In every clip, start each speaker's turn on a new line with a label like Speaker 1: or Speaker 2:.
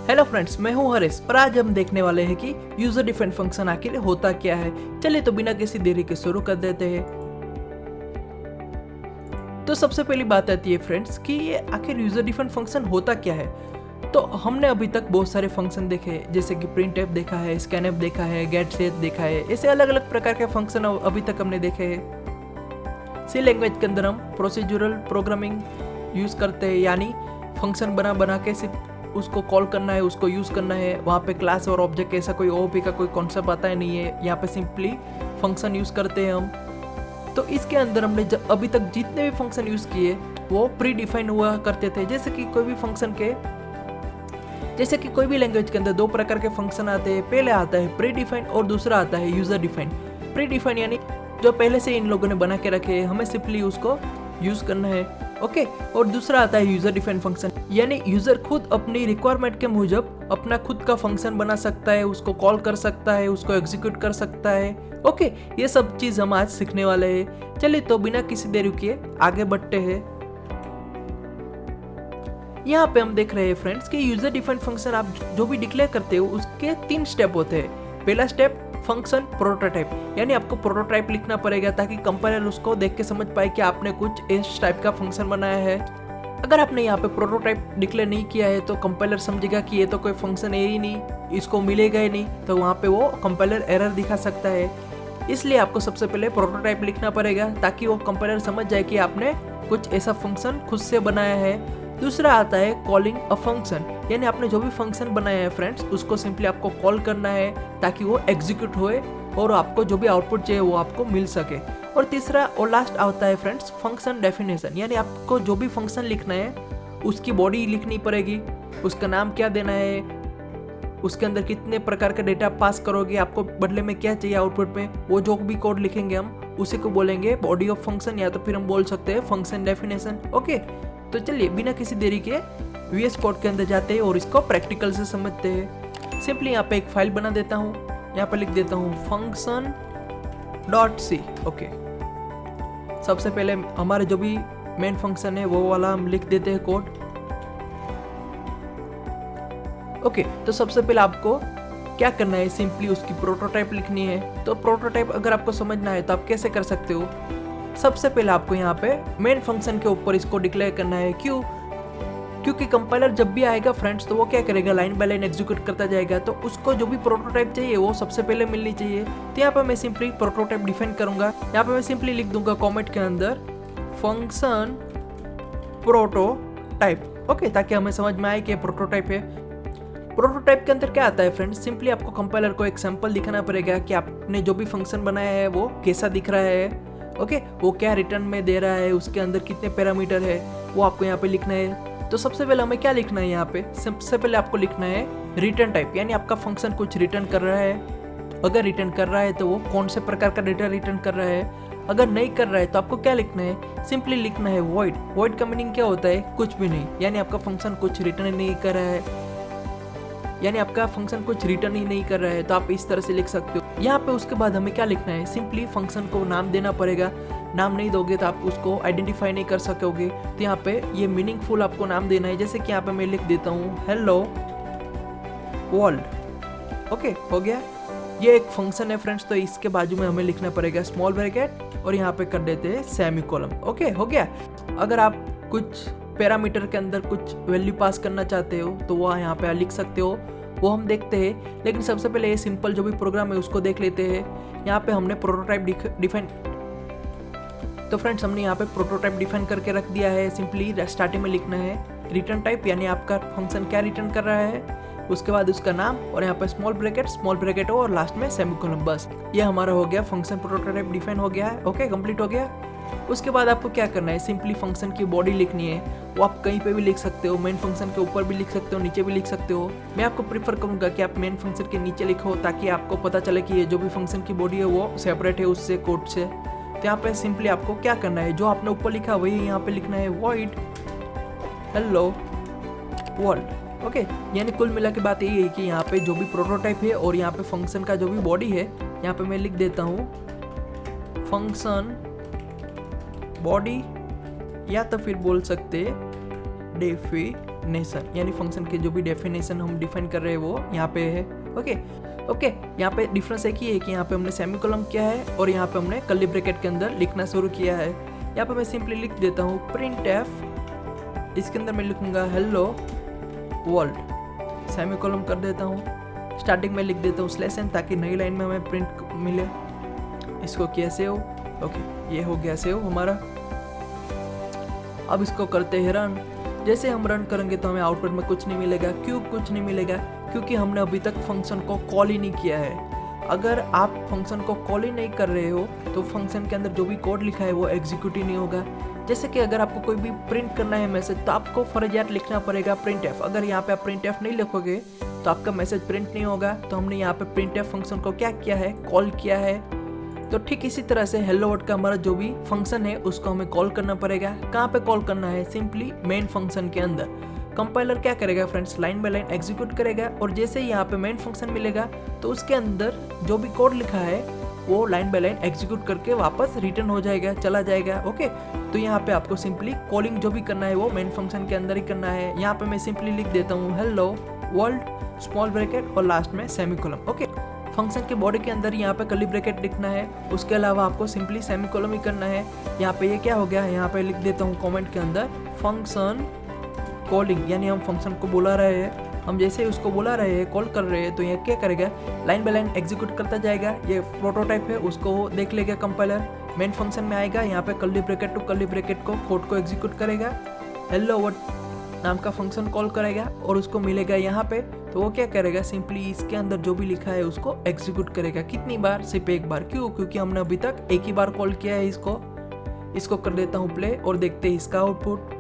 Speaker 1: Hello friends, मैं हूं हरीश और आज हम देखने वाले हैं कि यूजर डिफाइंड फंक्शन आखिर होता क्या है। चलिए तो बिना किसी देरी के शुरू कर देते हैं। तो सबसे पहली बात आती है फ्रेंड्स कि ये आखिर यूजर डिफाइंड फंक्शन होता क्या है। तो हमने अभी तक बहुत सारे फंक्शन देखे, जैसे कि प्रिंट एप देखा है, स्कैन एप देखा है, गेट सेट देखा है। ऐसे अलग अलग प्रकार के फंक्शन अभी तक हमने देखे हैं। सी लैंग्वेज के अंदर हम प्रोसीजरल प्रोग्रामिंग यूज करते हैं, यानी फंक्शन बना के सिर्फ उसको कॉल करना है, उसको यूज़ करना है। वहाँ पे क्लास और ऑब्जेक्ट ऐसा कोई ओओपी का कोई कॉन्सेप्ट आता ही नहीं है। यहाँ पे सिंपली फंक्शन यूज़ करते हैं हम। तो इसके अंदर हमने अभी तक जितने भी फंक्शन यूज़ किए वो प्री डिफाइन हुआ करते थे। जैसे कि कोई भी लैंग्वेज के अंदर दो प्रकार के फंक्शन आते हैं। पहले आता है प्री डिफाइन और दूसरा आता है यूज़र डिफाइन। प्री डिफाइन यानी जो पहले से इन लोगों ने बना के रखे हैं, हमें सिंपली उसको यूज़ करना है। ओके। और दूसरा आता है यूजर डिफाइंड फंक्शन, यानी यूजर खुद अपनी रिक्वायरमेंट के मुजब अपना खुद का फंक्शन बना सकता है, उसको कॉल कर सकता है, उसको एग्जीक्यूट कर सकता है। ओके, ये सब चीज हम आज सीखने वाले हैं। चलिए तो बिना किसी देरी के आगे बढ़ते हैं। यहाँ पे हम देख रहे हैं फ्रेंड्स कि यूजर डिफाइंड फंक्शन आप जो भी डिक्लेयर करते हो उसके 3 स्टेप होते हैं। पहला स्टेप फंक्शन प्रोटोटाइप, यानी आपको प्रोटोटाइप लिखना पड़ेगा ताकि कंपाइलर उसको देख के समझ पाए कि आपने कुछ इस टाइप का फंक्शन बनाया है। अगर आपने यहाँ पे प्रोटोटाइप डिक्लेयर नहीं किया है तो कंपाइलर समझेगा कि ये तो कोई फंक्शन है ही नहीं, इसको मिलेगा ही नहीं, तो वहाँ पे वो कंपाइलर एरर दिखा सकता है। इसलिए आपको सबसे पहले प्रोटोटाइप लिखना पड़ेगा ताकि वो कंपाइलर समझ जाए कि आपने कुछ ऐसा फंक्शन खुद से बनाया है। दूसरा आता है कॉलिंग अ फंक्शन, यानी आपने जो भी फंक्शन बनाया है फ्रेंड्स उसको सिंपली आपको कॉल करना है ताकि वो एग्जीक्यूट होए और आपको जो भी आउटपुट चाहिए वो आपको मिल सके। और तीसरा और लास्ट आता है फ्रेंड्स फंक्शन डेफिनेशन, यानी आपको जो भी फंक्शन लिखना है उसकी बॉडी लिखनी पड़ेगी, उसका नाम क्या देना है, उसके अंदर कितने प्रकार का डेटा पास करोगे, आपको बदले में क्या चाहिए आउटपुट में, वो जो भी कोड लिखेंगे हम उसी को बोलेंगे बॉडी ऑफ फंक्शन, या तो फिर हम बोल सकते हैं फंक्शन डेफिनेशन। ओके, तो चलिए बिना किसी देरी के VS कोड के अंदर जाते हैं और इसको प्रैक्टिकल से समझते हैं। सिंपली यहाँ पे एक फाइल बना देता हूँ, यहाँ पे लिख देता हूँ function.c। ओके, सबसे पहले हमारे जो भी मेन फंक्शन है वो वाला हम लिख देते हैं कोड। ओके, तो सबसे पहले आपको क्या करना है, सिंपली उसकी प्रोटोटाइप लिखनी है। तो प्रोटोटाइप अगर आपको समझना है तो आप कैसे कर सकते हो। सबसे पहले आपको यहाँ पे मेन फंक्शन के ऊपर इसको डिक्लेयर करना है। क्योंकि कंपाइलर जब भी आएगा फ्रेंड्स तो वो क्या करेगा, लाइन बाय लाइन एग्जीक्यूट करता जाएगा, तो उसको जो भी प्रोटोटाइप चाहिए वो सबसे पहले मिलनी चाहिए। तो यहाँ पे मैं सिंपली प्रोटोटाइप डिफाइन करूंगा। यहाँ पे मैं सिंपली लिख दूंगा कमेंट के अंदर फंक्शन प्रोटोटाइप। ओके, ताकि हमें समझ में आए कि प्रोटोटाइप है। प्रोटोटाइप के अंदर क्या आता है फ्रेंड्स, सिंपली आपको कंपाइलर को एक सैंपल दिखाना पड़ेगा कि आपने जो भी फंक्शन बनाया है वो कैसा दिख रहा है। ओके, वो क्या रिटर्न में दे रहा है, उसके अंदर कितने पैरामीटर है वो आपको यहाँ पे लिखना है। तो सबसे पहले हमें क्या लिखना है, यहाँ पे सबसे पहले आपको लिखना है रिटर्न टाइप, यानी आपका फंक्शन कुछ रिटर्न कर रहा है। अगर रिटर्न कर रहा है तो वो कौन से प्रकार का डेटा रिटर्न कर रहा है। अगर नहीं कर रहा है तो आपको क्या लिखना है, सिंपली लिखना है वॉइड। वॉइड का मीनिंग क्या होता है, कुछ भी नहीं, यानी आपका फंक्शन कुछ रिटर्न नहीं कर रहा है, यानी आपका फंक्शन कुछ रिटर्न ही नहीं कर रहा है। तो आप इस तरह से लिख सकते हो। यहाँ पे उसके बाद हमें क्या लिखना है, सिंपली फंक्शन को नाम देना पड़ेगा। नाम नहीं दोगे तो आप उसको आइडेंटिफाई नहीं कर सकोगे। तो यहाँ पे ये मीनिंगफुल आपको नाम देना है। जैसे कि यहाँ पे मैं लिख देता हूँ हेलो वर्ल्ड। ओके, हो गया। ये एक फंक्शन है फ्रेंड्स, तो इसके बाजू में हमें लिखना पड़ेगा स्मॉल ब्रैकेट और यहाँ पे कर देते हैं सेमीकोलन। ओके, हो गया। अगर आप कुछ पैरामीटर के अंदर कुछ वैल्यू पास करना चाहते हो तो वो यहाँ पे लिख सकते हो, वो हम देखते हैं। लेकिन सबसे पहले ये सिंपल जो भी प्रोग्राम है उसको देख लेते हैं। यहाँ पे हमने प्रोटोटाइप डिफाइन, तो फ्रेंड्स हमने यहाँ पे प्रोटोटाइप डिफाइन करके रख दिया है। सिंपली स्टार्टिंग में लिखना है रिटर्न टाइप, यानी आपका फंक्शन क्या रिटर्न कर रहा है, उसके बाद उसका नाम और यहाँ पे स्मॉल ब्रैकेट हो और लास्ट में सेमीकोलन। बस ये हमारा हो गया फंक्शन प्रोटोटाइप डिफाइन हो गया है। ओके, कंप्लीट हो गया। उसके बाद आपको क्या करना है, सिंपली फंक्शन की बॉडी लिखनी है। वो आप कहीं पे भी लिख सकते हो, मेन फंक्शन के ऊपर भी लिख सकते हो, नीचे भी लिख सकते हो। मैं आपको प्रीफर करूंगा कि आप मेन फंक्शन के नीचे लिखो ताकि आपको पता चले कि ये जो भी फंक्शन की बॉडी है वो सेपरेट है उससे कोड से। तो यहाँ पे सिंपली आपको क्या करना है, जो आपने ऊपर लिखा वही यहाँ पे लिखना है वॉइड हेलो वर्ल्ड। ओके, यानी कुल मिला के बात यही है कि यहाँ पे जो भी प्रोटोटाइप है और यहाँ पे फंक्शन का जो भी बॉडी है, यहाँ पे मैं लिख देता हूँ फंक्शन बॉडी, या तो फिर बोल सकते डेफिनेशन। डेफिनेशन, यानी फंक्शन के जो भी डेफिनेशन हम डिफाइन कर रहे हैं वो यहाँ पे है। ओके, यहाँ पे डिफरेंस एक ही है कि यहाँ पे हमने सेमीकोलन किया है और यहाँ पे हमने कर्ली ब्रैकेट के अंदर लिखना शुरू किया है। यहाँ पे मैं सिंपली लिख देता हूँ प्रिंट एफ, इसके अंदर मैं लिखूंगा हेलो वर्ल्ड, सेमीकोलन कर देता हूँ, स्टार्टिंग में लिख देता हूँ स्लैश एन ताकि नई लाइन में हमें प्रिंट मिले। इसको किया सेव। ओके, ये हो गया सेव हमारा। अब इसको करते हैं रन। जैसे हम रन करेंगे तो हमें आउटपुट में कुछ नहीं मिलेगा। क्यों कुछ नहीं मिलेगा? क्योंकि हमने अभी तक फंक्शन को कॉल ही नहीं किया है। अगर आप फंक्शन को कॉल ही नहीं कर रहे हो तो फंक्शन के अंदर जो भी कोड लिखा है वो एग्जीक्यूट ही नहीं होगा। जैसे कि अगर आपको कोई भी प्रिंट करना है मैसेज तो आपको फर्जियात लिखना पड़ेगा प्रिंट एफ। अगर यहाँ पे आप प्रिंट एफ नहीं लिखोगे तो आपका मैसेज प्रिंट नहीं होगा। तो हमने यहाँ पे प्रिंट एफ फंक्शन को क्या किया है, कॉल किया है। तो ठीक इसी तरह से हेलो वर्ल्ड का हमारा जो भी फंक्शन है उसको हमें कॉल करना पड़ेगा। कहाँ पे कॉल करना है? सिंपली मेन फंक्शन के अंदर। कंपाइलर क्या करेगा friends, line by line execute करेगा और जैसे ही यहाँ पे मेन फंक्शन मिलेगा तो उसके अंदर जो भी कोड लिखा है वो लाइन बाय लाइन एग्जीक्यूट करके वापस रिटर्न हो जाएगा, चला जाएगा। ओके, तो यहाँ पे आपको सिंपली कॉलिंग जो भी करना है वो मेन फंक्शन के अंदर ही करना है। यहाँ पे मैं सिंपली लिख देता हूँ हेलो वर्ल्ड स्मॉल ब्रैकेट और लास्ट में सेमीकोलन। ओके, फंक्शन के बॉडी के अंदर यहाँ पे कर्ली ब्रैकेट लिखना है, उसके अलावा आपको सिंपली सेमीकोलन ही करना है। यहाँ पे ये क्या हो गया, यहाँ पे लिख देता हूँ कमेंट के अंदर फंक्शन कॉलिंग, यानी हम फंक्शन को बुला रहे हैं। हम जैसे ही उसको बुला रहे हैं, कॉल कर रहे हैं, तो ये क्या करेगा, लाइन बाय लाइन एग्जीक्यूट करता जाएगा। ये प्रोटोटाइप है, उसको देख लेगा कंपाइलर। मेन फंक्शन में आएगा, यहाँ पे curly bracket to curly bracket को कोड को एग्जीक्यूट करेगा, हेलो वर्ल्ड नाम का फंक्शन कॉल करेगा और उसको मिलेगा यहाँ पे। तो वो क्या करेगा, सिंपली इसके अंदर जो भी लिखा है उसको एग्जीक्यूट करेगा। कितनी बार? सिर्फ एक बार। क्यों? क्योंकि हमने अभी तक एक ही बार कॉल किया है इसको कर देता हूँ प्ले और देखते हैं इसका आउटपुट।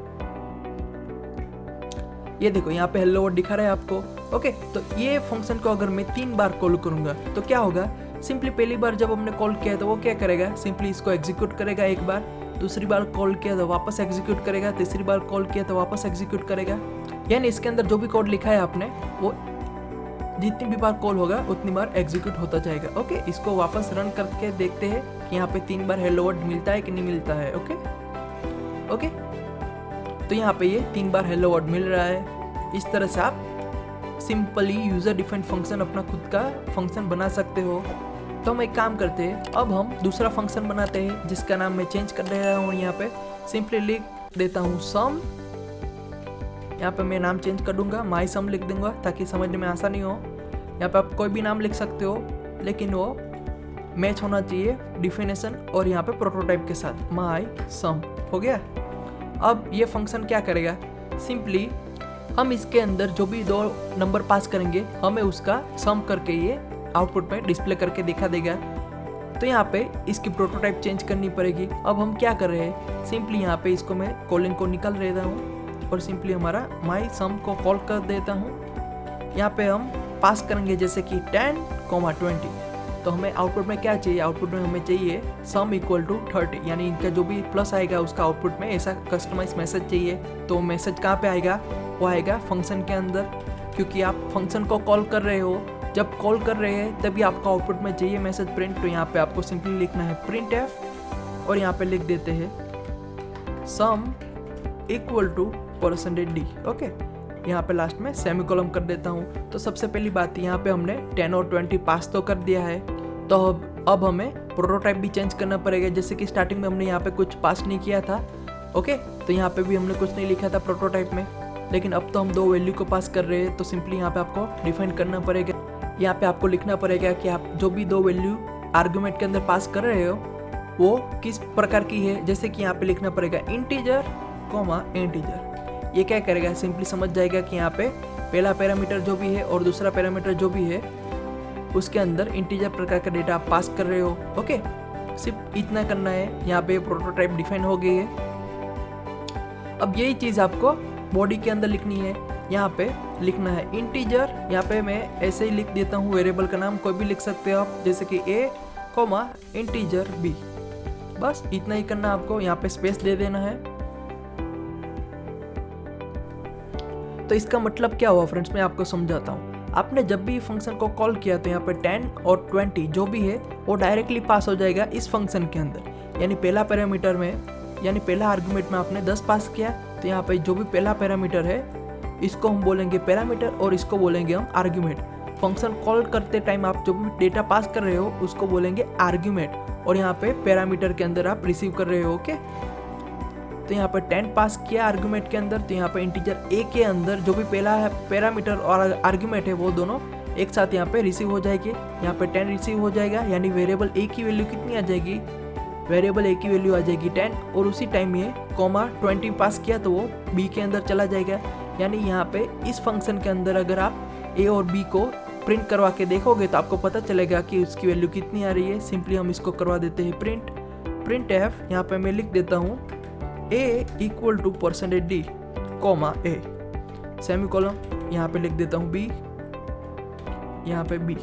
Speaker 1: ये देखो यहाँ पे हेलो वर्ल्ड दिखा रहा है आपको। ओके, तो ये फंक्शन को अगर मैं 3 बार कॉल करूंगा तो क्या होगा, सिंपली पहली बार जब हमने कॉल किया तो वो क्या करेगा, सिंपली इसको एग्जीक्यूट करेगा एक बार, दूसरी बार कॉल किया तो वापस एग्जीक्यूट करेगा, तीसरी बार कॉल किया तो वापस एग्जीक्यूट करेगा। यानी इसके अंदर जो भी कोड लिखा है आपने वो जितनी भी बार कॉल होगा उतनी बार एग्जीक्यूट होता जाएगा। ओके, इसको वापस रन करके देखते हैं कि यहाँ पे 3 बार हेलो वर्ल्ड मिलता है कि नहीं मिलता है। ओके, तो यहाँ पे ये 3 बार हेलो वर्ल्ड मिल रहा है। इस तरह से आप सिंपली यूजर डिफाइंड फंक्शन अपना खुद का फंक्शन बना सकते हो। तो हम एक काम करते हैं, अब हम दूसरा फंक्शन बनाते हैं जिसका नाम मैं चेंज कर रहा हूँ। यहाँ पे सिंपली लिख देता हूँ सम, यहाँ पे मैं नाम चेंज कर दूंगा, माई सम लिख दूंगा ताकि समझने में आसानी हो। यहाँ पे आप कोई भी नाम लिख सकते हो लेकिन वो मैच होना चाहिए डिफिनेशन और यहाँ पे प्रोटोटाइप के साथ। माई सम हो गया। अब ये फंक्शन क्या करेगा, सिंपली हम इसके अंदर जो भी 2 नंबर पास करेंगे हमें उसका सम करके ये आउटपुट में डिस्प्ले करके दिखा देगा। तो यहाँ पे इसकी प्रोटोटाइप चेंज करनी पड़ेगी। अब हम क्या कर रहे हैं, सिंपली यहाँ पे इसको मैं कॉलिंग को निकाल देता हूँ और सिंपली हमारा माई सम को कॉल कर देता हूँ। यहाँ पे हम पास करेंगे जैसे कि 10,20। तो हमें आउटपुट में क्या चाहिए, आउटपुट में हमें चाहिए सम इक्वल टू 30, यानी इनका जो भी प्लस आएगा उसका आउटपुट में ऐसा कस्टमाइज मैसेज चाहिए। तो मैसेज कहाँ पे आएगा, वो आएगा फंक्शन के अंदर, क्योंकि आप फंक्शन को कॉल कर रहे हो। जब कॉल कर रहे हैं तभी आपका आउटपुट में चाहिए मैसेज प्रिंट। तो यहाँ पे आपको सिंपली लिखना है प्रिंट एफ और यहाँ पे लिख देते हैं sum equal to %d। Okay, यहाँ पे लास्ट में सेमीकोलन कर देता हूँ। तो सबसे पहली बात, यहाँ पे हमने 10 और 20 पास तो कर दिया है। तो अब हमें प्रोटोटाइप भी चेंज करना पड़ेगा। जैसे कि स्टार्टिंग में हमने यहाँ पे कुछ पास नहीं किया था। ओके, तो यहाँ पे भी हमने कुछ नहीं लिखा था प्रोटोटाइप में, लेकिन अब तो हम 2 वैल्यू को पास कर रहे हैं। तो सिंपली यहाँ पे आपको डिफाइन करना पड़ेगा। यहाँ पे आपको लिखना पड़ेगा कि आप जो भी 2 वैल्यू आर्गुमेंट के अंदर पास कर रहे हो वो किस प्रकार की है। जैसे कि यहाँ पे लिखना पड़ेगा इंटीजर कॉमा इंटीजर। ये क्या करेगा, सिंपली समझ जाएगा कि यहाँ पे पहला पैरामीटर जो भी है और दूसरा पैरामीटर जो भी है उसके अंदर इंटीजर प्रकार का डेटा आप पास कर रहे हो। ओके, सिर्फ इतना करना है। यहाँ पे प्रोटोटाइप डिफाइन हो गई है। अब यही चीज़ आपको बॉडी के अंदर लिखनी है। यहाँ पे लिखना है इंटीजर, यहाँ पे मैं ऐसे ही लिख देता हूँ, वेरिएबल का नाम कोई भी लिख सकते हो आप, जैसे कि a कॉमा इंटीजर b। बस इतना ही करना आपको, यहाँ पे स्पेस दे देना है। तो इसका मतलब क्या हुआ फ्रेंड्स, मैं आपको समझाता हूँ। आपने जब भी फंक्शन को कॉल किया तो यहाँ पे 10 और 20 जो भी है वो डायरेक्टली पास हो जाएगा इस फंक्शन के अंदर। यानी पहला पैरामीटर में, यानी पहला आर्गुमेंट में आपने 10 पास किया तो यहाँ पे जो भी पहला पैरामीटर है इसको हम बोलेंगे पैरामीटर और इसको बोलेंगे हम आर्ग्यूमेंट। फंक्शन कॉल करते टाइम आप जो भी डेटा पास कर रहे हो उसको बोलेंगे आर्ग्यूमेंट, और यहाँ पे पैरामीटर के अंदर आप रिसीव कर रहे हो। ओके, तो यहाँ पे 10 पास किया आर्ग्यूमेंट के अंदर, तो यहाँ पे इंटीजर a के अंदर जो भी पहला है पैरामीटर और आर्ग्यूमेंट है वो दोनों एक साथ यहाँ पे रिसीव हो जाएगी। यहाँ पे 10 रिसीव हो जाएगा, यानी वेरिएबल a की वैल्यू कितनी आ जाएगी, वेरिएबल a की वैल्यू आ जाएगी 10, और उसी टाइम ये कॉमा 20 पास किया तो वो b के अंदर चला जाएगा। यानी यहाँ पे इस फंक्शन के अंदर अगर आप a और b को प्रिंट करवा के देखोगे तो आपको पता चलेगा कि उसकी वैल्यू कितनी आ रही है। सिंपली हम इसको करवा देते हैं प्रिंट एफ। यहाँ पे मैं लिख देता हूँ a equal to %d comma a semicolon, यहाँ पे लिख देता हूँ b, यहाँ पे b।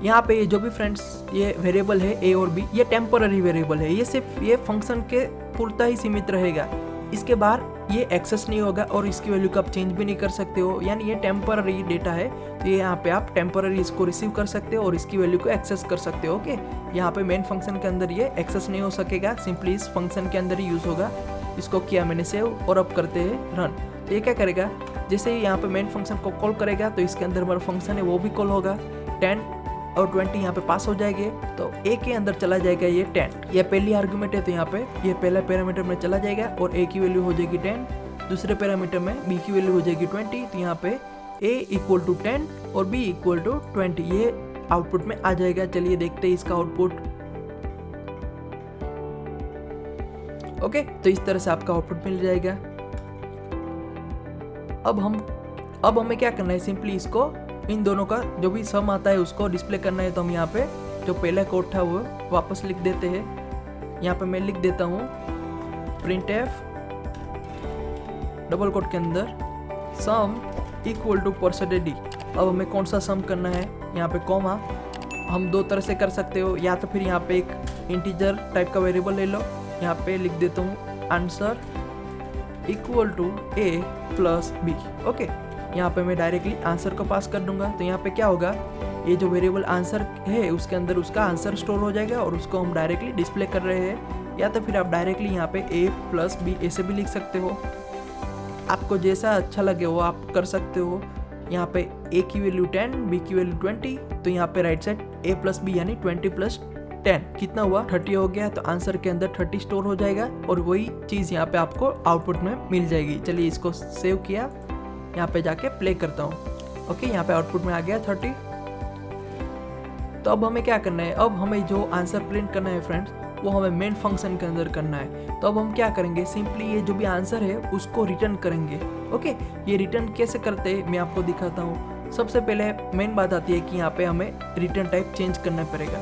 Speaker 1: यहाँ पे ये जो भी फ्रेंड्स ये वेरिएबल है a और b, ये टेम्पररी वेरिएबल है, ये सिर्फ ये फंक्शन के पूर्ता ही सीमित रहेगा, इसके बाहर ये एक्सेस नहीं होगा और इसकी वैल्यू को आप चेंज भी नहीं कर सकते हो। यानी ये टेम्पररी डेटा है, तो ये यहाँ पे आप टेम्पररी इसको रिसीव कर सकते हो और इसकी वैल्यू को एक्सेस कर सकते हो। ओके, यहाँ पे मेन फंक्शन के अंदर ये एक्सेस नहीं हो सकेगा, सिंपली इस फंक्शन के अंदर ही यूज होगा। इसको किया मैंने सेव और अब करते हैं रन। तो ये क्या करेगा, जैसे ही यहाँ पे मेन फंक्शन को कॉल करेगा तो इसके अंदर हमारा फंक्शन है वो भी कॉल होगा। 10 और 20 यहाँ पे पास हो जाएंगे, तो a के अंदर चला जाएगा ये 10। ये पहली आर्गुमेंट है तो यहाँ पे ये पहला पैरामीटर में चला जाएगा और a की वैल्यू हो जाएगी 10, दूसरे पैरामीटर में b की वैल्यू हो जाएगी 20। तो यहाँ पे a इक्वल टू 10 और b इक्वल टू 20 ये आउटपुट में आ जाएगा। चलिए देखते हैं इसका आउटपुट। ओके, तो इस तरह से आपका आउटपुट मिल जाएगा। अब हमें क्या करना है, सिंपली इसको इन दोनों का जो भी सम आता है उसको डिस्प्ले करना है। तो हम यहाँ पे जो पहला कोड था वो वापस लिख देते हैं। यहाँ पे मैं लिख देता हूँ प्रिंट एफ डबल कोट के अंदर सम इक्वल टू %d। अब हमें कौन सा सम करना है, यहाँ पे कॉमा हम दो तरह से कर सकते हो, या तो फिर यहाँ पे एक इंटीजर टाइप का वेरिएबल ले लो। यहाँ पे लिख देता हूँ answer equal to a plus b। Okay, यहाँ पे मैं डायरेक्टली आंसर को पास कर दूंगा। तो यहाँ पे क्या होगा, ये जो वेरिएबल आंसर है उसके अंदर उसका आंसर स्टोर हो जाएगा और उसको हम डायरेक्टली डिस्प्ले कर रहे हैं। या तो फिर आप डायरेक्टली यहाँ पे a प्लस b ऐसे भी लिख सकते हो, आपको जैसा अच्छा लगे वो आप कर सकते हो। यहाँ पे a की वैल्यू 10, b की वैल्यू 20, तो यहाँ पे right side a plus b यानी 20 प्लस 10 कितना हुआ 30 हो गया। तो आंसर के अंदर 30 स्टोर हो जाएगा और वही चीज़ यहाँ पे आपको आउटपुट में मिल जाएगी। चलिए इसको सेव किया, यहाँ पे जाके प्ले करता हूँ। ओके, यहाँ पे आउटपुट में आ गया 30। तो अब हमें क्या करना है, अब हमें जो आंसर प्रिंट करना है फ्रेंड्स वो हमें मेन फंक्शन के अंदर करना है। तो अब हम क्या करेंगे, सिंपली ये जो भी आंसर है उसको रिटर्न करेंगे। ओके, ये रिटर्न कैसे करते हैं मैं आपको दिखाता हूँ। सबसे पहले मेन बात आती है कि यहाँ पे हमें रिटर्न टाइप चेंज करना पड़ेगा।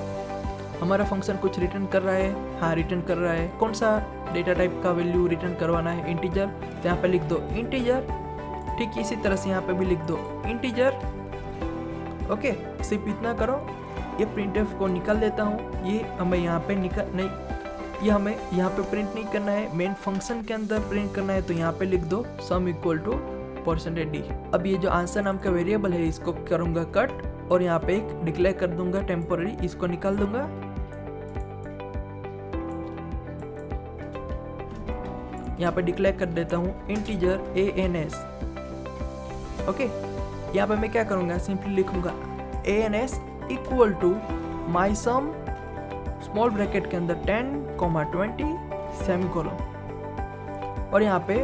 Speaker 1: हमारा फंक्शन कुछ रिटर्न कर रहा है, हाँ रिटर्न कर रहा है, कौन सा डेटा टाइप का वैल्यू रिटर्न करवाना है, इंटीजर। तो यहाँ पे लिख दो इंटीजर, ठीक इसी तरह से यहाँ पे भी लिख दो इंटीजर। ओके, सिर्फ इतना करो। ये printf को निकाल देता हूँ, ये हमें यहाँ पे नहीं, ये हमें यहाँ पे प्रिंट नहीं करना है, मेन फंक्शन के अंदर प्रिंट करना है। तो यहाँ पे लिख दो सम इक्वल टू %d। अब ये जो आंसर नाम का वेरिएबल है इसको करूँगा कट और यहाँ पे एक डिक्लेयर कर दूंगा टेम्पोररी, इसको निकाल दूंगा। यहाँ पे डिक्लेयर कर देता हूँ इंटीजर ans। ओके, यहाँ पे मैं क्या करूँगा, सिंपली लिखूंगा ans equal to my sum small bracket के अंदर 10, 20 सेमीकोलन और यहाँ पे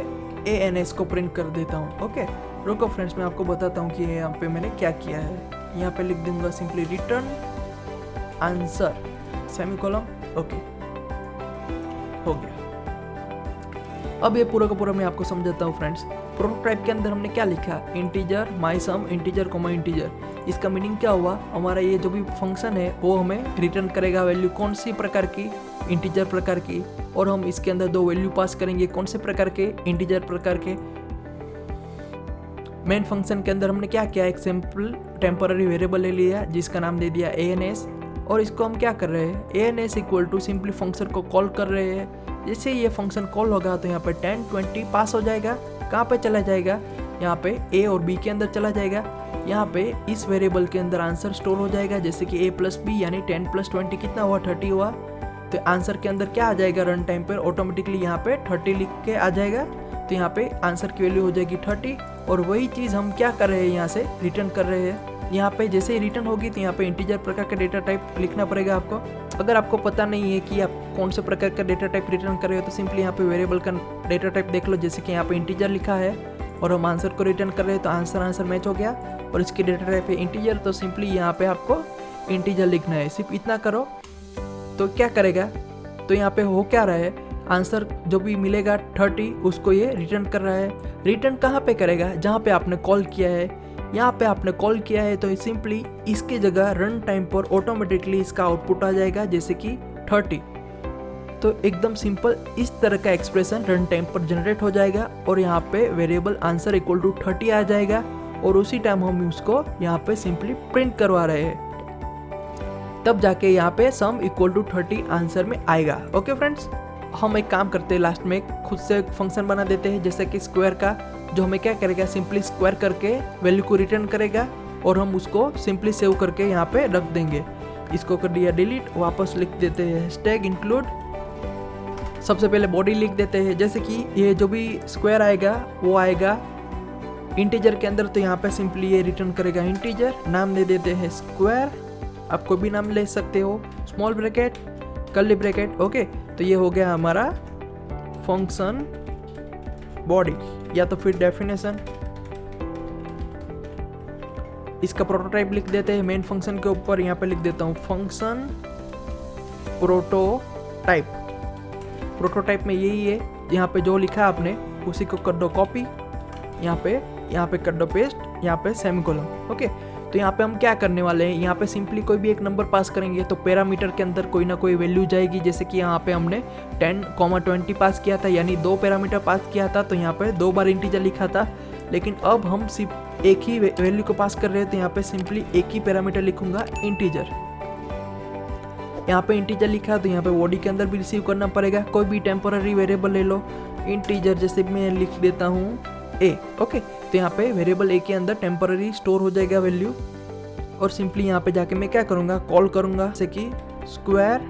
Speaker 1: ans को प्रिंट कर देता हूँ। ओके, रुको फ्रेंड्स मैं आपको बताता हूँ कि यहाँ पे मैंने क्या किया है। यहाँ पे लिख दूंगा simply return answer semicolon. Okay, हो गया। अब ये पूरा का पूरा मैं आपको समझाता हूँ फ्रेंड्स। प्रोटोटाइप के अंदर हमने क्या लिखा, इंटीजर माई सम इंटीजर कोमा इंटीजर। इसका मीनिंग क्या हुआ, हमारा ये जो भी फंक्शन है वो हमें रिटर्न करेगा वैल्यू कौन सी प्रकार की, इंटीजर प्रकार की, और हम इसके अंदर दो वैल्यू पास करेंगे कौन से प्रकार के, इंटीजर प्रकार के। मेन फंक्शन के अंदर हमने क्या किया, एक सिंपल टेम्पररी वेरिएबल ले लिया जिसका नाम दे दिया ans, और इसको हम क्या कर रहे हैं, ans equal to simply function को कॉल कर रहे हैं। जैसे ये फंक्शन कॉल होगा तो यहाँ पे 10, 20 पास हो जाएगा। कहाँ पे चला जाएगा, यहाँ पे a और b के अंदर चला जाएगा। यहाँ पे इस वेरिएबल के अंदर आंसर स्टोर हो जाएगा, जैसे कि a प्लस b यानी 10 प्लस 20 कितना हुआ 30 हुआ। तो आंसर के अंदर क्या आ जाएगा, रन टाइम पर ऑटोमेटिकली यहाँ पे 30 लिख के आ जाएगा। तो यहाँ पे आंसर की वैल्यू हो जाएगी 30 और वही चीज़ हम क्या कर रहे हैं यहाँ से रिटर्न कर रहे हैं। यहाँ पे जैसे ही रिटर्न होगी तो यहाँ पे इंटीजर प्रकार का डेटा टाइप लिखना पड़ेगा आपको। अगर आपको पता नहीं है कि आप कौन से प्रकार का डेटा टाइप रिटर्न कर रहे हो तो सिंपली यहाँ पे वेरिएबल का डेटा टाइप देख लो, जैसे कि यहाँ पे इंटीजर लिखा है और हम आंसर को रिटर्न कर रहे हैं तो आंसर मैच हो गया और इसकी डेटा टाइप है इंटीजर, तो सिंपली यहाँ पे आपको इंटीजर लिखना है। सिर्फ इतना करो तो क्या करेगा, तो यहाँ पे हो क्या रहा है, आंसर जो भी मिलेगा 30 उसको ये रिटर्न कर रहा है। रिटर्न कहाँ पे करेगा, जहाँ पे आपने कॉल किया है। यहाँ पे आपने कॉल किया है तो सिंपली इसकी जगह रन टाइम पर ऑटोमेटिकली इसका आउटपुट आ जाएगा, जैसे कि 30। तो एकदम सिंपल इस तरह का एक्सप्रेशन रन टाइम पर जनरेट हो जाएगा और यहाँ पे वेरिएबल आंसर इक्वल टू 30 आ जाएगा और उसी टाइम हम उसको यहाँ पे सिंपली प्रिंट करवा रहे हैं, तब जाके यहाँ पे सम इक्वल टू 30 आंसर में आएगा। ओके फ्रेंड्स, हम एक काम करते हैं, लास्ट में खुद से एक फंक्शन बना देते हैं जैसे कि स्क्वायर का, जो हमें क्या करेगा, सिंपली स्क्वायर करके वैल्यू को रिटर्न करेगा और हम उसको सिंपली सेव करके यहाँ पे रख देंगे। इसको कर दिया डिलीट, वापस लिख देते हैं हैशटैग इंक्लूड, सबसे पहले बॉडी लिख देते हैं, जैसे कि ये जो भी स्क्वायर आएगा वो आएगा इंटीजर के अंदर, तो यहाँ पे सिंपली ये रिटर्न करेगा इंटीजर। नाम दे देते हैं स्क्वायर, आप कोई भी नाम ले सकते हो, small bracket curly bracket. Okay, तो ये हो गया हमारा फंक्शन बॉडी या तो फिर डेफिनेशन। इसका प्रोटोटाइप लिख देते हैं मेन फंक्शन के ऊपर, यहाँ पे लिख देता हूँ फंक्शन प्रोटोटाइप। प्रोटोटाइप में यही है, यहाँ पे जो लिखा है आपने उसी को कर दो कॉपी, यहाँ पे कर दो पेस्ट, यहाँ पे सेमीकोलन। ओके, तो यहाँ पे हम क्या करने वाले हैं, यहाँ पे सिंपली कोई भी एक नंबर पास करेंगे तो पैरामीटर के अंदर कोई ना कोई वैल्यू जाएगी, जैसे कि यहाँ पे हमने 10, 20 पास किया था, यानी 2 पैरामीटर पास किया था, तो यहाँ पे 2 बार इंटीजर लिखा था। लेकिन अब हम सिर्फ एक ही वैल्यू को पास कर रहे हैं तो यहाँ पे सिंपली एक ही पैरामीटर लिखूंगा इंटीजर। यहाँ पे इंटीजर लिखा है तो यहाँ पे बॉडी के अंदर भी रिसीव करना पड़ेगा, कोई भी टेम्पोररी वेरिएबल ले लो, इंटीजर जैसे मैं लिख देता हूँ ए। ओके, तो यहाँ पे वेरिएबल ए के अंदर टेम्पररी स्टोर हो जाएगा वैल्यू और सिंपली यहाँ पे जाके मैं क्या करूँगा, कॉल करूँगा, जैसे कि स्क्वायर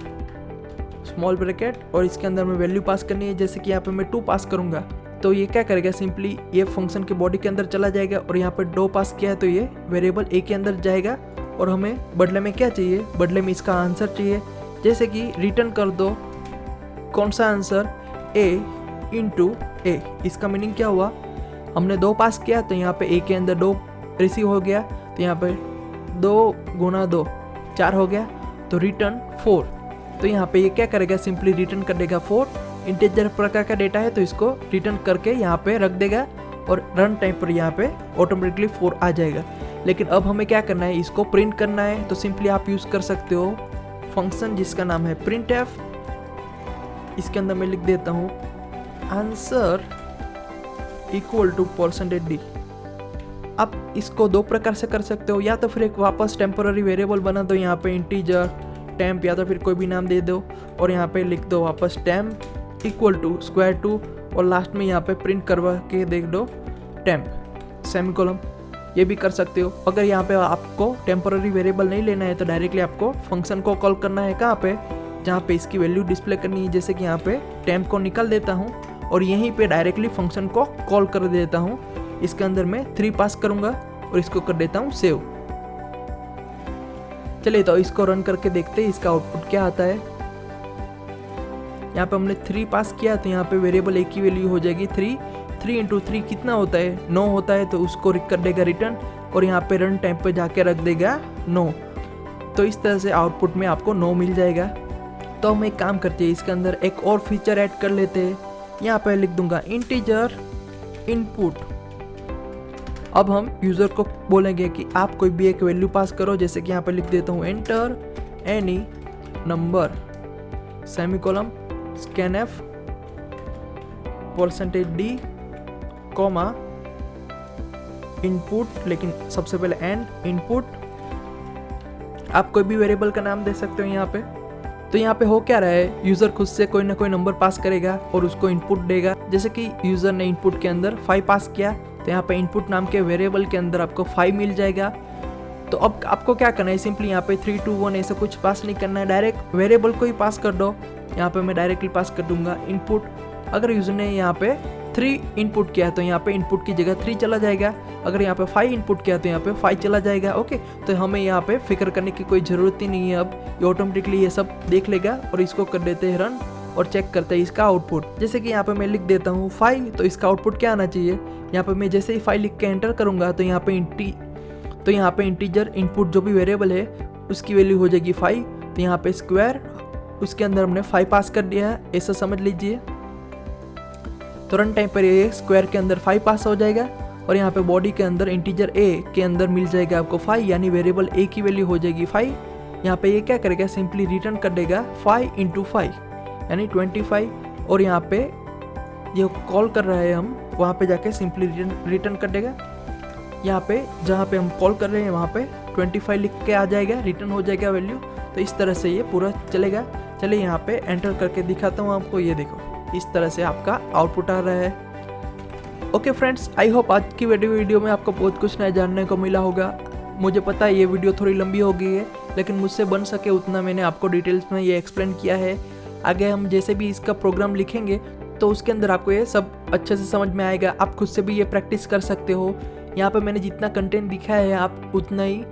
Speaker 1: स्मॉल ब्रैकेट और इसके अंदर मैं वैल्यू पास करनी है, जैसे कि यहाँ पे मैं 2 पास करूँगा तो ये क्या करेगा, सिंपली ये फंक्शन के बॉडी के अंदर चला जाएगा और यहाँ पे 2 पास किया है तो ये वेरिएबल ए के अंदर जाएगा और हमें बदले में क्या चाहिए, बदले में इसका आंसर चाहिए, जैसे कि रिटर्न कर दो कौन सा आंसर, ए इंटू ए। इसका मीनिंग क्या हुआ, हमने 2 पास किया तो यहाँ पे ए के अंदर 2 रिसीव हो गया, तो यहाँ पे 2 गुना 2 4 हो गया, तो रिटर्न 4। तो यहाँ पे ये क्या करेगा, सिंपली रिटर्न कर देगा 4। इंटीजर प्रकार का डेटा है तो इसको रिटर्न करके यहाँ पे रख देगा और रन टाइम पर यहाँ पे ऑटोमेटिकली 4 आ जाएगा। लेकिन अब हमें क्या करना है, इसको प्रिंट करना है, तो सिंपली आप यूज़ कर सकते हो फंक्शन जिसका नाम है printf। इसके अंदर मैं लिख देता हूँ आंसर इक्वल टू %d। आप इसको 2 प्रकार से कर सकते हो, या तो फिर एक वापस टेम्पोररी वेरिएबल बना दो, यहाँ पे इंटीजर टेम्प या तो फिर कोई भी नाम दे दो और यहाँ पे लिख दो वापस टेम्प इक्वल टू √2 और लास्ट में यहाँ पे प्रिंट करवा के देख दो टेम्प सेमीकोलन। ये भी कर सकते हो। अगर यहाँ पे आपको टेम्पोररी वेरिएबल नहीं लेना है तो डायरेक्टली आपको फंक्शन को कॉल करना है, कहाँ पे, जहाँ पे इसकी वैल्यू डिस्प्ले करनी है, जैसे कि यहाँ पे टेम्प को निकाल देता हूँ और यहीं पे डायरेक्टली फंक्शन को कॉल कर देता हूँ। इसके अंदर मैं 3 पास करूँगा और इसको कर देता हूँ सेव। चलिए तो इसको रन करके देखते हैं इसका आउटपुट क्या आता है। यहाँ पे हमने 3 पास किया तो यहाँ पे वेरिएबल एक ही वैल्यू हो जाएगी 3 इंटू 3 कितना होता है, 9 होता है, तो उसको कर देगा रिटर्न और यहाँ पे रन टाइम पे जाके रख देगा 9। तो इस तरह से आउटपुट में आपको 9 मिल जाएगा। तो हम एक काम करते हैं, इसके अंदर एक और फीचर ऐड कर लेते हैं। यहाँ पे लिख दूंगा इंटीजर इनपुट। अब हम यूज़र को बोलेंगे कि आप कोई भी एक वैल्यू पास करो, जैसे कि यहाँ पे लिख देता हूँ enter any number semicolon scanf %d comma input, लेकिन सबसे पहले एंड इनपुट। आप कोई भी वेरिएबल का नाम दे सकते हो यहाँ पे। तो यहाँ पे हो क्या रहा है, यूज़र खुद से कोई ना कोई नंबर पास करेगा और उसको इनपुट देगा। जैसे कि यूज़र ने इनपुट के अंदर 5 पास किया तो यहाँ पे इनपुट नाम के वेरिएबल के अंदर आपको 5 मिल जाएगा। तो अब आपको क्या करना है, सिंपली यहाँ पे 3, 2, 1 ऐसा कुछ पास नहीं करना है, डायरेक्ट वेरिएबल को ही पास कर दो। यहाँ पे मैं डायरेक्टली पास कर दूंगा इनपुट। अगर यूज़र ने यहाँ पे 3 इनपुट किया है तो यहाँ पे इनपुट की जगह 3 चला जाएगा। अगर यहाँ पे 5 इनपुट किया है तो यहाँ पे 5 चला जाएगा। ओके, तो हमें यहाँ पे फिक्र करने की कोई ज़रूरत ही नहीं है। अब ये ऑटोमेटिकली ये सब देख लेगा और इसको कर देते हैं रन और चेक करते हैं इसका आउटपुट। जैसे कि यहाँ पे मैं लिख देता हूँ 5, तो इसका आउटपुट क्या आना चाहिए। यहाँ पे मैं जैसे ही 5 लिख के एंटर करूँगा तो यहाँ पे इंटीजर इनपुट जो भी वेरिएबल है उसकी वैल्यू हो जाएगी 5। तो यहाँ पे स्क्वायर उसके अंदर हमने 5 पास कर दिया है, ऐसा समझ लीजिए। तो रन टाइम पर ये स्क्वायर के अंदर 5 पास हो जाएगा और यहाँ पे बॉडी के अंदर इंटीजर ए के अंदर मिल जाएगा आपको 5, यानी वेरिएबल ए की वैल्यू हो जाएगी 5। यहाँ पे ये क्या करेगा, सिंपली रिटर्न कर देगा 5 × 5 यानी 25। और यहाँ पे ये कॉल कर रहा है हम, वहाँ पे जाके सिंपली रिटर्न कर देगा। यहाँ पे जहाँ पे हम कॉल कर रहे हैं वहाँ पे 25 लिख के आ जाएगा, रिटर्न हो जाएगा वैल्यू। तो इस तरह से ये पूरा चलेगा। चलिए यहाँ पे एंटर करके दिखाता हूँ आपको, ये देखो इस तरह से आपका आउटपुट आ रहा है। ओके फ्रेंड्स, आई होप आज की वीडियो में आपको बहुत कुछ नया जानने को मिला होगा। मुझे पता है ये वीडियो थोड़ी लंबी हो गई है, लेकिन मुझसे बन सके उतना मैंने आपको डिटेल्स में ये एक्सप्लेन किया है। आगे हम जैसे भी इसका प्रोग्राम लिखेंगे तो उसके अंदर आपको ये सब अच्छे से समझ में आएगा। आप खुद से भी ये प्रैक्टिस कर सकते हो। यहाँ पे मैंने जितना कंटेंट दिखाया है आप उतना ही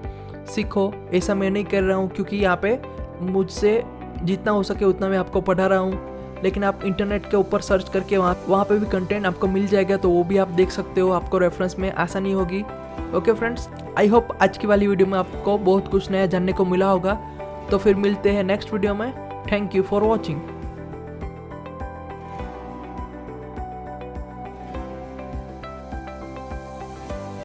Speaker 1: सीखो, ऐसा मैं नहीं कर रहा हूँ, क्योंकि यहाँ पे मुझसे जितना हो सके उतना मैं आपको पढ़ा रहा हूँ। लेकिन आप इंटरनेट के ऊपर सर्च करके वहाँ पे भी कंटेंट आपको मिल जाएगा, तो वो भी आप देख सकते हो, आपको रेफरेंस में आसानी होगी। ओके फ्रेंड्स, आई होप आज की वाली वीडियो में आपको बहुत कुछ नया जानने को मिला होगा। तो फिर मिलते हैं नेक्स्ट वीडियो में। Thank you for watching.